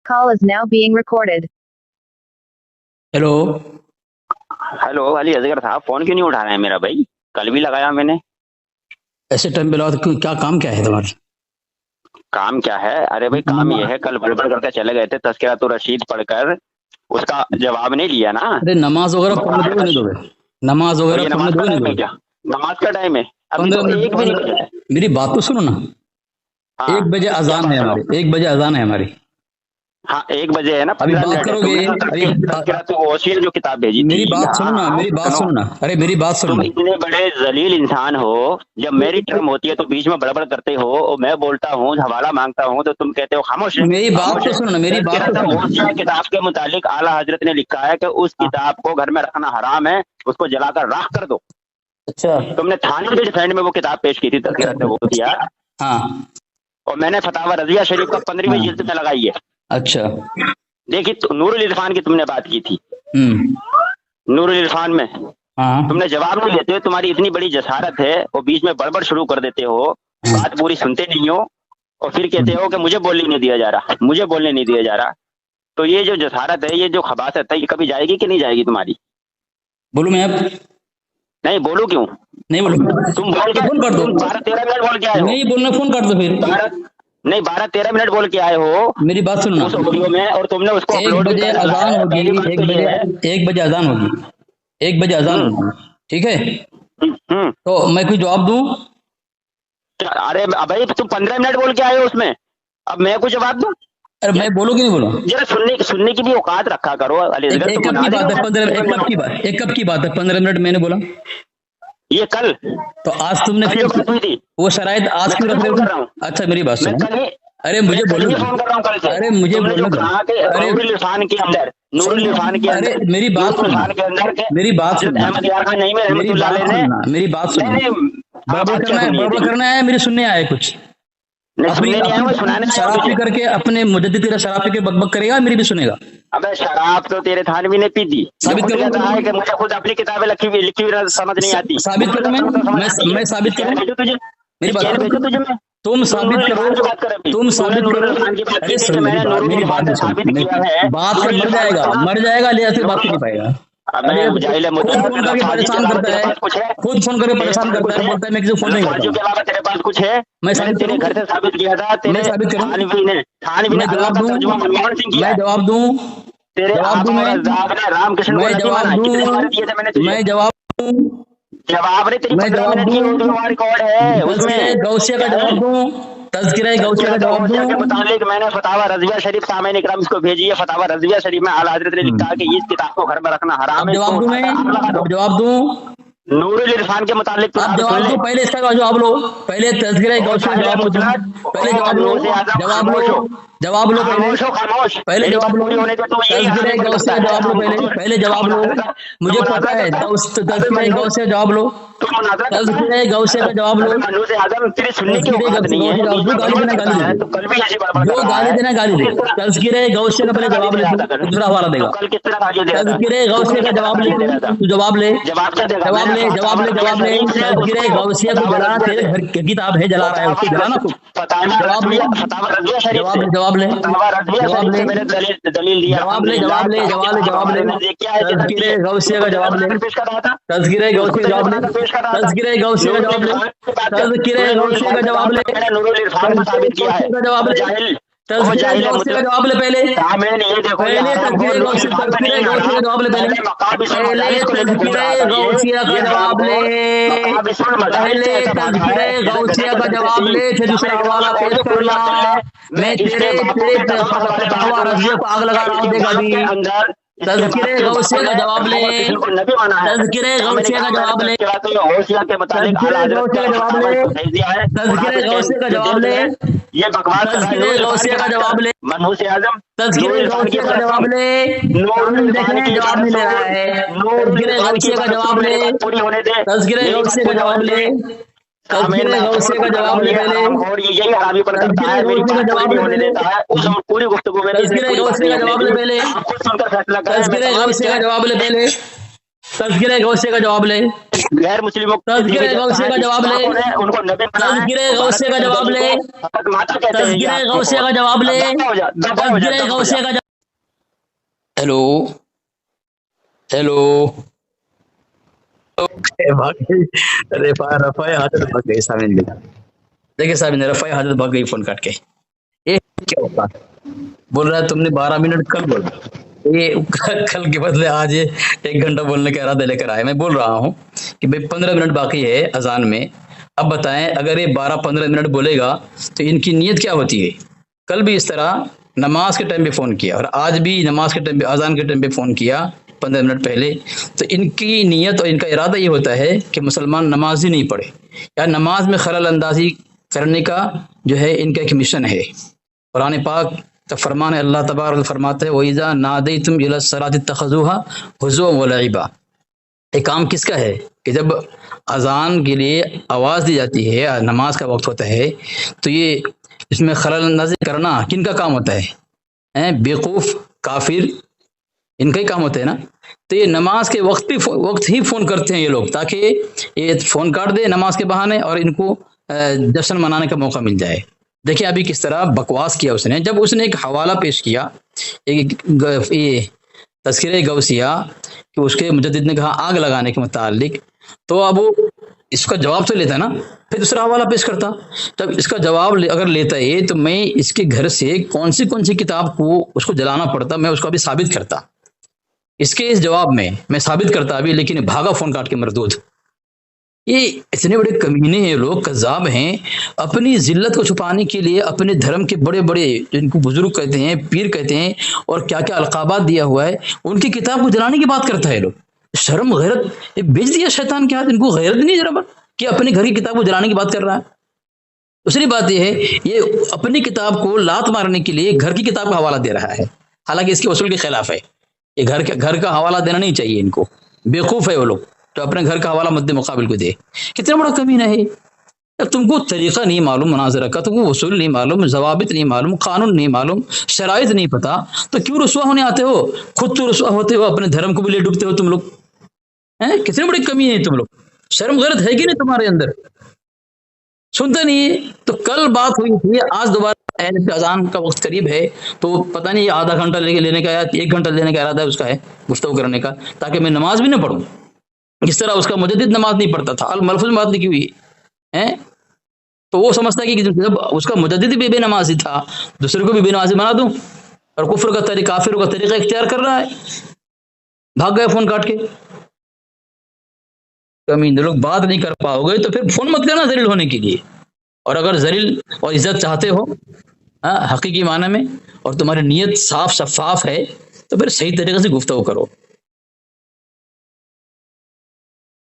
Call is now being recorded. Hello hello Ali Asgar sahab, phone क्यों नहीं उठा रहे हैं मेरा भाई? कल भी लगाया मैंने। ऐसे टाइम पे लगाओ तो क्या काम क्या है तुम्हारा? काम क्या है? अरे भाई काम ये है, कल बड़बड़ करके चले गए थे, तज़किरा तो रशीद पढ़कर उसका जवाब नहीं लिया ना। अरे नमाज वगैरह पढ़ने दोगे नहीं दोगे? नमाज तो ये वगैरह पढ़ने नमाज का दोगे नहीं टाइम है दोगे? क्या? नमाज का टाइम है, अभी 15 तो मिनट एक भी नहीं बजा है। मेरी बात तो सुनो ना। हाँ, 1 बजे अजान है हमारी, 1 बजे अजान है हमारी। हाँ 1 बजे है ना। अभी 15 बात मिनट है। करोगे? तुमने तो तज़किरा तो ओशिया जो किताब भेजी थी। मेरी बात सुनो ना, हाँ, मेरी बात सुनो। सुनो ना। अरे मेरी बात सुनो तुम ना। इतने बड़े जलील इंसान हो, जब मेरी टर्म होती है तो बीच में बड़बड़ करते हो और मैं बोलता हूँ, हवाला मांगता हूँ तो तुम कहते हो खामोश है। मेरी बात तो सुनो ना, मेरी बात तो सुनो। ओशिया किताब के मुतालिक आला हजरत ने लिखा है कि उस किताब को घर में रखना हराम है, उसको जलाकर राख कर दो। अच्छा तुमने थाने के डिफेंड में वो किताब पेश की थी, तज़किरा से वो दिया, हाँ और मैंने फतावा रज़िया शरीफ का 15वीं जिल्द में लगाई है। अच्छा देखिए नूरुल इरफान की तुमने बात की थी, नूरुल इरफान में हाँ तुमने जवाब नहीं देते हो। तुम्हारी इतनी बड़ी जसारत है और बीच में बड़बड़ शुरू कर देते हो, बात पूरी सुनते नहीं हो और फिर कहते हो कि मुझे बोलने नहीं दिया जा रहा, मुझे बोलने नहीं दिया जा रहा। तो ये जो जसारत है, ये जो खबासत है, ये कभी जाएगी कि नहीं जाएगी तुम्हारी? बोलूं मैं अब? नहीं बोलो क्यों? नहीं बोलूं? तुम बोल के फोन कर दो। 12-13 मिनट बोल के आए हो। नहीं बोलना, फोन कर दो फिर। 12-13 मिनट बोल के आए हो मेरी बात सुनो उस ना। ऑडियो में, और तुमने उसको 1 अपलोड भी बजे कर डाला अजान है। होगी, पहली बात 1 तो ये बजे है। 1 बजे अजान होगी, 1 बजे अजान होगी, ठीक है? तो मैं कुछ जवाब दूं? अरे भाई तुम 15 मिनट बोल के आए हो उसमें, अब मैं कुछ जवाब दूं? अरे मैं बोलूं कि नहीं बोलूं? जरा सुनने की भी औकात रखा करो अली असगर। एक तुम कब की मुनाजिर बात है? हो? 15 एक कब की बात? एक कब की बात है? 15 मिनट मैंने बोला। ये कल तो आज तुमने कल फिर जो बात हुई थी, वो शराइत आज मैं क्यों रख कल रहे फोन कर रहा हो? हूँ। अच्छा मेरी बात मैं सुनो। कल ही अरे मुझे मैं कल बोलने ही दो। फोन कर रहा हूँ कल से। अरे मुझे तुमने जो बोलने दो। कहा कि अरे नूरुल इरफान के अंदर, नूरुल इरफान के अरे अंदर, मेरी बात नूरुल सुनना, इरफान के अंदर के मेरी बात हज़रत सुनना, अहमद यार खान नहीं में मेरी रहमतुल्लाह बात अलैह ने। सुनना, मेरी बात सुनना। नहीं बड़बड़ करना है, बड़बड़ करना है, मेरी सुनने आए कुछ? नहीं अपनी सुनने नहीं आया, वो सुनाने आया शराब पी मुझे। करके अपने मुजद्दिद की शराब पी के बकबक करेगा, मेरी भी सुनेगा। अबे शराब तो तेरे थानवी ने पी थी। साबित जो खुद करूं? कहता है कि मुझे खुद अपनी किताबें लिखी हुई समझ नहीं आती। साबित करूं मैं साबित करूं? तुझे मेरी बात भेजो तुझे मैं। तुम साबित करो, तुम साबित करो। अरे सुन मेरी बात सुन, बात से मर जाएगा ले ऐसे बात नहीं पाएगा। खुद फोन करके परेशान करता है, खुद फोन करके परेशान करता है, बोलता है मैं किसी को फोन नहीं करता। तेरे पास कुछ है? मैं साबित तेरे घर से साबित किया था, तेरे साबित करूं? थानवी ने मैं जवाब दूं? मनमोहन सिंह किया। मैं जवाब दूं? तेरे जवाब दूं? रामकृष्ण मैं जवाब दूं? मैं जवाब दूं? जवाब रे, तेरी मैं 15 जवाब मिनट की दूं? ऑडियो रिकॉर्ड है उसमें। गौसिया का जवाब दूं? तज़किरा गौसिया का जवाब दूं? के मुतालिक मैंने फतावा रज़िया शरीफ सामने इकराम इसको भेजी है। फतावा रज़िया शरीफ में आला हज़रत ने लिखा है कि इस किताब को घर में रखना हराम है। जवाब दूं? मैं जवाब दूं? नूरुल इरफान के मुतालिक आप जवाब दो, पहले इसका जवाब लो, पहले तज़किरा गौसिया का जवाब लो, पहले जवाब लो, जवाब लो, जवाब लो, पहले जवाब लो, तज़किरा गौसिया जवाब लो, पहले जवाब लो। मुझे पता है तज़किरा गौसिया जवाब लो, तज़किरा गौसिया का जवाब लो। जो गाली देना गाली दे, तज़किरा गौसिया का पहले जवाब ले, दूसरा हवाला देगा। तज़किरा गौसिया का जवाब ले, तू जवाब ले, जवाब ले, जवाब ले, जवाब ले। तज़किरा गौसिया को जलाना तेरे घर की किताब है, जला रहा है उसको जलाना तू। जवाब ले, जवाब ले, जवाब ले, जवाब ले, दलील दिया। जवाब ले, जवाब ले, जवाब ले, जवाब ले। तज़किरा गौसिया का जवाब ले, तज़किरा गौसिया का जवाब ले, तज़किरा गौसिया का जवाब ले, तज़किरा गौसिया का जवाब ले, नूरुल इरफान को साबित किया है। जवाब ले, तज़किरा गौसिया का जवाब ले, पहले पहले तज़किरा गौसिया का जवाब ले, पहले तज़किरा गौसिया का जवाब ले, पहले तज़किरा गौसिया का जवाब ले, फिर दूसरा हवाला पेश करना। मैं तेरे फतावा रज़िया को आग लगा रहा हूँ, देखा भी। तज़किरा गौसिया का जवाब ले, तज़किरा गौसिया का जवाब ले, तज़किरा गौसिया का जवाब ले, तज़किरा गौसिया का जवाब ले, ये बकवास तज़किरा गौसिया का जवाब ले, मनहूस आजम तज़किरा गौसिया का जवाब ले। देखने जवाब नहीं ले रहा है, तज़किरा गौसिया का जवाब ले, पूरी होने दे। तज़किरा गौसिया का जवाब ले, तज़किरा गौसिया का जवाब ले, पहले और ये यही हरामी पर करता है, मेरी बात पूरी भी होने देता है। उस पूरी गुफ्तगू में तज़किरा गौसिया का जवाब ले, पहले खुद सुनकर फैसला करें। तज़किरा गौसिया का जवाब ले, पहले तज़किरे गौसे का जवाब ले, गैर मुस्लिमों तज़किरे गौसे का जवाब ले, उनको नबी बनाया, तज़किरे गौसे का जवाब ले, माता कहते हैं, तज़किरे गौसे का जवाब ले, तज़किरे गौसे का। हेलो हेलो, रफ़ाए हाजत भाग गई सामिन भी। देखिए सामिन, रफ़ाए हाजत भाग गई फोन काट के। ये क्या होता, बोल रहा है तुमने 12 मिनट कल बोला, ये कल के बदले आज ये 1 घंटा बोलने का इरादा लेकर आए। मैं बोल रहा हूँ कि भाई 15 मिनट बाकी है अजान में, अब बताएं अगर ये 12-15 मिनट बोलेगा तो इनकी नीयत क्या होती है। कल भी इस तरह नमाज के टाइम पे फ़ोन किया और आज भी नमाज के टाइम पे, अजान के टाइम पे फ़ोन किया 15 मिनट पहले। तो इनकी नीयत और इनका इरादा ये होता है कि मुसलमान नमाज ही नहीं पढ़े, या नमाज में खलल अंदाजी करने का जो है इनका एक मिशन है। कुरान पाक का फरमान है, अल्लाह तबारक फरमाता है वइज़ा नादैतुम इला सलाति तखज़ूहा हुज़ुवन व लइबा। ये काम किसका है कि जब अजान के लिए आवाज़ दी जाती है, नमाज का वक्त होता है, तो ये इसमें खलल अंदाजी करना किनका काम होता है? बेवकूफ़ काफिर, इनका ही काम होता है ना। तो ये नमाज के वक्त ही फ़ोन करते हैं ये लोग, ताकि ये फ़ोन काट दे नमाज के बहाने और इनको जश्न मनाने का मौका मिल जाए। देखिए अभी किस तरह बकवास किया उसने, जब उसने एक हवाला पेश किया ये तज़किरे गौसिया कि उसके मुजद्दिद ने कहा आग लगाने के मुतालिक, तो अब वो इसका जवाब तो लेता ना, फिर दूसरा हवाला पेश करता। जब इसका जवाब अगर लेता है तो मैं इसके घर से कौन सी किताब को उसको जलाना पड़ता, मैं उसको अभी साबित करता। इसके इस जवाब में मैं साबित करता अभी, लेकिन भागा फ़ोन काट के मरदूद। ये इतने बड़े कमीने हैं लोग, कज़्ज़ाब हैं। अपनी जिल्लत को छुपाने के लिए अपने धर्म के बड़े बड़े जिनको बुजुर्ग कहते हैं, पीर कहते हैं, और क्या क्या अलकाबात दिया हुआ है, उनकी किताब को जलाने की बात करता है लोग। शर्म गैरत ये बेच दिया शैतान के हाथ, इनको गैरत नहीं जरा कि अपने घर की किताब को जलाने की बात कर रहा है। दूसरी बात यह है, ये अपनी किताब को लात मारने के लिए घर की किताब का हवाला दे रहा है, हालांकि इसके उसूल के खिलाफ है। ये घर का हवाला देना नहीं चाहिए इनको, बेवकूफ़ है वो लोग तो अपने घर का हवाला मद्दे मुकाबिल को दे। कितना बड़ा कमीना है। अब तुमको तरीक़ा नहीं मालूम मुनाज़रा का, तुमको उसूल नहीं मालूम, ज़वाबित नहीं मालूम, कानून नहीं मालूम, शराइत नहीं पता, तो क्यों रुस्वा होने आते हो? खुद तो रुस्वा होते हो, अपने धर्म को भी ले डूबते हो तुम लोग हैं। कितने बड़े कमी है तुम लोग, शर्म गैरत है कि नहीं तुम्हारे अंदर? सुनते नहीं है। तो कल बात हुई थी, आज दोबारा अजान का वक्त करीब है, तो पता नहीं आधा घंटा लेने का या 1 घंटा लेने का इरादा है उसका, है गुफ्तगू करने का, ताकि मैं नमाज भी ना पढ़ूं। इस तरह उसका मुजद्दिद नमाज नहीं पढ़ता था, अल मलफूज बात लिखी हुई है, तो वो समझता है कि जब उसका मुजद्दिद भी बेनमाजी था, दूसरे को भी बेनमाजी बना दूं, और कुफ्र का तरीका, काफिर का तरीका इख्तियार कर रहा है। भाग गए फोन काट के। कमीने लोग बात नहीं कर पाओगे तो फिर फोन मत करना जलील होने के लिए, और अगर जलील और इज्जत चाहते हो हकीकी माने में, और तुम्हारी नीयत साफ शफाफ है, तो फिर सही तरीके से गुफ्तगू करो।